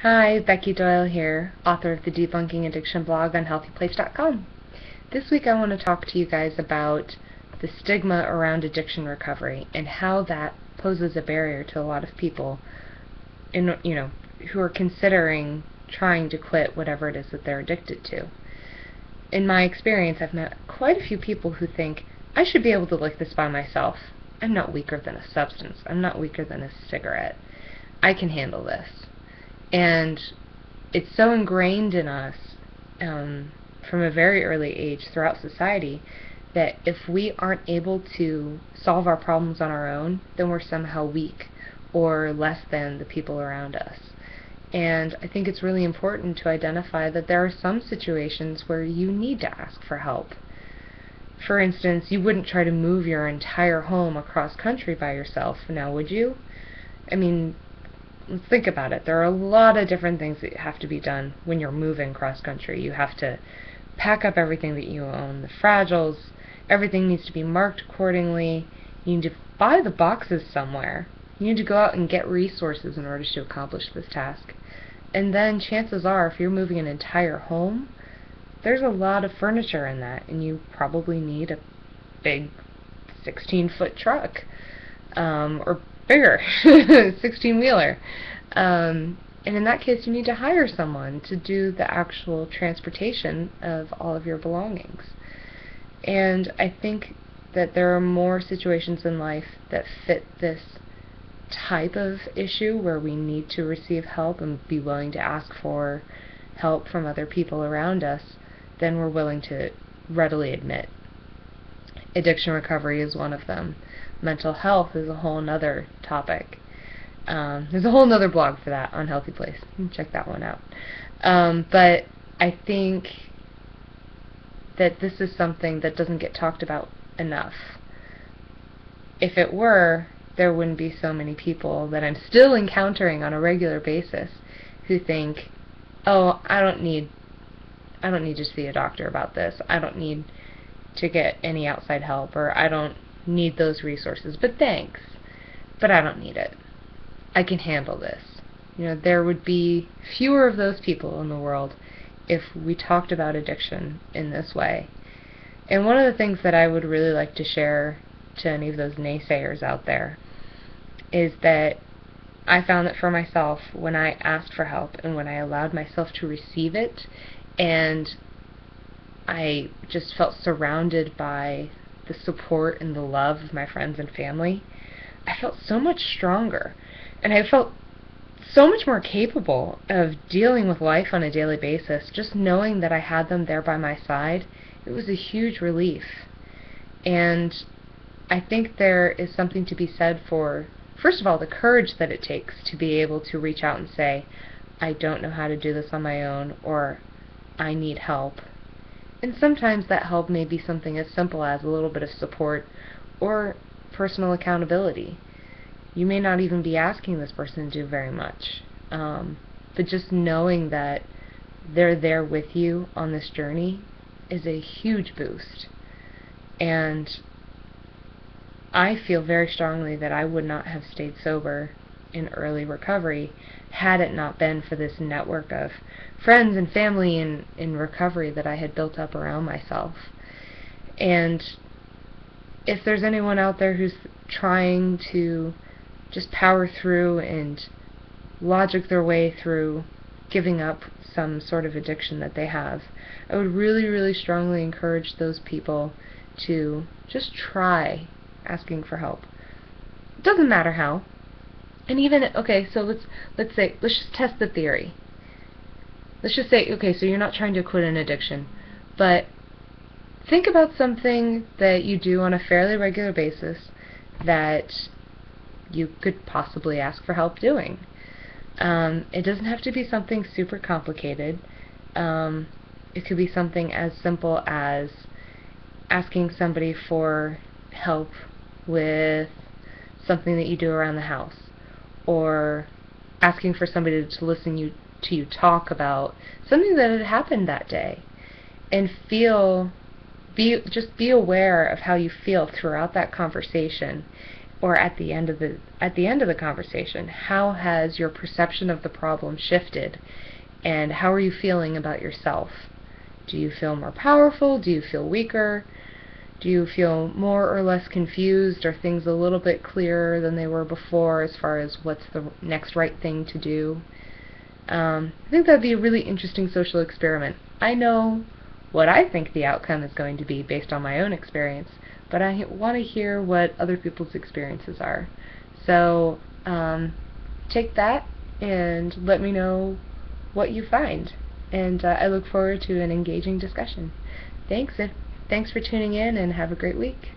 Hi, Becky Doyle here, author of the Debunking Addiction blog on healthyplace.com. This week I want to talk to you guys about the stigma around addiction recovery and how that poses a barrier to a lot of people who are considering trying to quit whatever it is that they're addicted to. In my experience, I've met quite a few people who think, I should be able to lick this by myself. I'm not weaker than a substance. I'm not weaker than a cigarette. I can handle this. And it's so ingrained in us from a very early age throughout society that if we aren't able to solve our problems on our own, then we're somehow weak or less than the people around us. And I think it's really important to identify that there are some situations where you need to ask for help. For instance, you wouldn't try to move your entire home across country by yourself, now would you? I mean, let's think about it. There are a lot of different things that have to be done when you're moving cross country. You have to pack up everything that you own, the fragiles, everything needs to be marked accordingly. You need to buy the boxes somewhere. You need to go out and get resources in order to accomplish this task. And then chances are, if you're moving an entire home, there's a lot of furniture in that, and you probably need a big 16-foot truck, or bigger, 16-wheeler. And in that case, you need to hire someone to do the actual transportation of all of your belongings. And I think that there are more situations in life that fit this type of issue where we need to receive help and be willing to ask for help from other people around us than we're willing to readily admit. Addiction recovery is one of them. Mental health is a whole nother topic. There's a whole nother blog for that on Healthy Place. You can check that one out. But I think that this is something that doesn't get talked about enough. If it were, there wouldn't be so many people that I'm still encountering on a regular basis who think, oh, I don't need to see a doctor about this. I don't need to get any outside help, or I don't need those resources, but thanks, but I don't need it. I can handle this. There would be fewer of those people in the world if we talked about addiction in this way. And one of the things that I would really like to share to any of those naysayers out there is that I found that for myself, when I asked for help and when I allowed myself to receive it, and I just felt surrounded by the support and the love of my friends and family, I felt so much stronger, and I felt so much more capable of dealing with life on a daily basis. Just knowing that I had them there by my side, it was a huge relief. And I think there is something to be said for, first of all, the courage that it takes to be able to reach out and say, I don't know how to do this on my own, or I need help. And sometimes that help may be something as simple as a little bit of support or personal accountability. You may not even be asking this person to do very much, but just knowing that they're there with you on this journey is a huge boost. And I feel very strongly that I would not have stayed sober in early recovery had it not been for this network of friends and family in recovery that I had built up around myself. And if there's anyone out there who's trying to just power through and logic their way through giving up some sort of addiction that they have, I would really, really strongly encourage those people to just try asking for help. It doesn't matter how. And even, okay, so let's just test the theory. Let's just say, okay, so you're not trying to quit an addiction, but think about something that you do on a fairly regular basis that you could possibly ask for help doing. It doesn't have to be something super complicated. It could be something as simple as asking somebody for help with something that you do around the house, or asking for somebody to listen to you talk about something that had happened that day, and just be aware of how you feel throughout that conversation, or at the end of the conversation, how has your perception of the problem shifted, and how are you feeling about yourself? Do you feel more powerful? Do you feel weaker? Do you feel more or less confused? Are things a little bit clearer than they were before as far as what's the next right thing to do? I think that would be a really interesting social experiment. I know what I think the outcome is going to be based on my own experience, but I want to hear what other people's experiences are. So take that and let me know what you find. And I look forward to an engaging discussion. Thanks for tuning in, and have a great week.